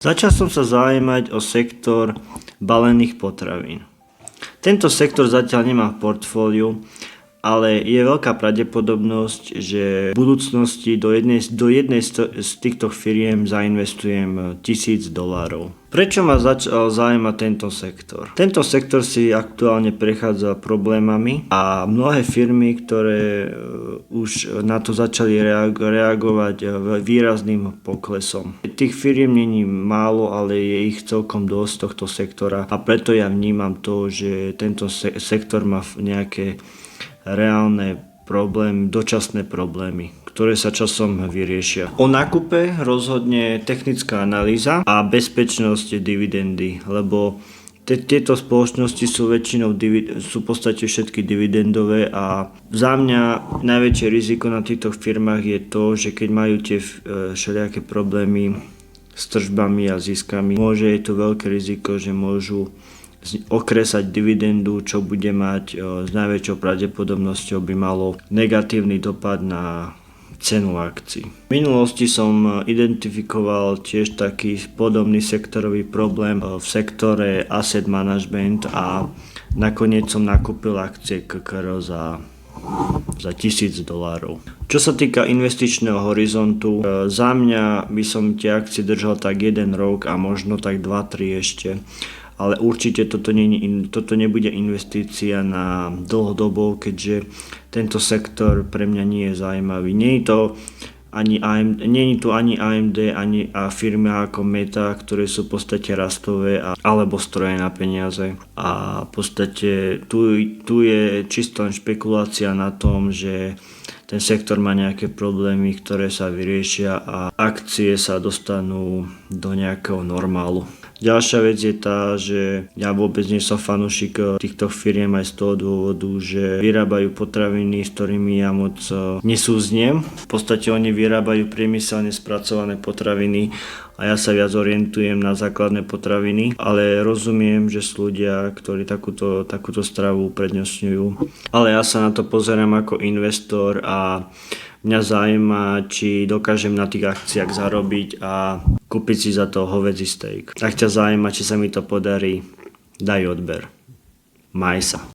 Začal som sa zaujímať o sektor balených potravín. Tento sektor zatiaľ nemá v portfóliu, ale je veľká pravdepodobnosť, že v budúcnosti do jednej z týchto firiem zainvestujem $1000. Prečo ma začal zaujímať tento sektor? Tento sektor si aktuálne prechádza problémami a mnohé firmy, ktoré už na to začali reagovať výrazným poklesom. Tých firiem není málo, ale je ich celkom dosť tohto sektora a preto ja vnímam to, že tento sektor má nejaké reálne problémy, dočasné problémy, ktoré sa časom vyriešia. O nákupe rozhodne technická analýza a bezpečnosť dividendy, lebo tieto spoločnosti sú väčšinou sú v podstate všetky dividendové a za mňa najväčšie riziko na týchto firmách je to, že keď majú tie všelijaké problémy s tržbami a ziskami, je to veľké riziko, že môžu okresať dividendu, čo bude mať s najväčšou pravdepodobnosťou by malo negatívny dopad na cenu akcií. V minulosti som identifikoval tiež taký podobný sektorový problém v sektore asset management a nakoniec som nakúpil akcie KKR za $1000. Čo sa týka investičného horizontu, za mňa by som tie akcie držal tak 1 rok a možno tak 2-3 ešte. Ale určite toto nebude investícia na dlhodobo, keďže tento sektor pre mňa nie je zaujímavý. Nie je tu ani AMD, ani firmy ako Meta, ktoré sú v podstate rastové alebo stroje na peniaze. A v podstate tu je čisto len špekulácia na tom, že ten sektor má nejaké problémy, ktoré sa vyriešia a akcie sa dostanú do nejakého normálu. Ďalšia vec je tá, že ja vôbec nie som fanúšik týchto firiem aj z toho dôvodu, že vyrábajú potraviny, s ktorými ja moc nesúzniem. V podstate oni vyrábajú priemyselne spracované potraviny a ja sa viac orientujem na základné potraviny, ale rozumiem, že sú ľudia, ktorí takúto stravu uprednostňujú. Ale ja sa na to pozerám ako investor a mňa zaujíma, či dokážem na tých akciách zarobiť a kúpiť si za to hovädzí steak. Ak ťa zaujíma, či sa mi to podarí, daj odber. Maj sa.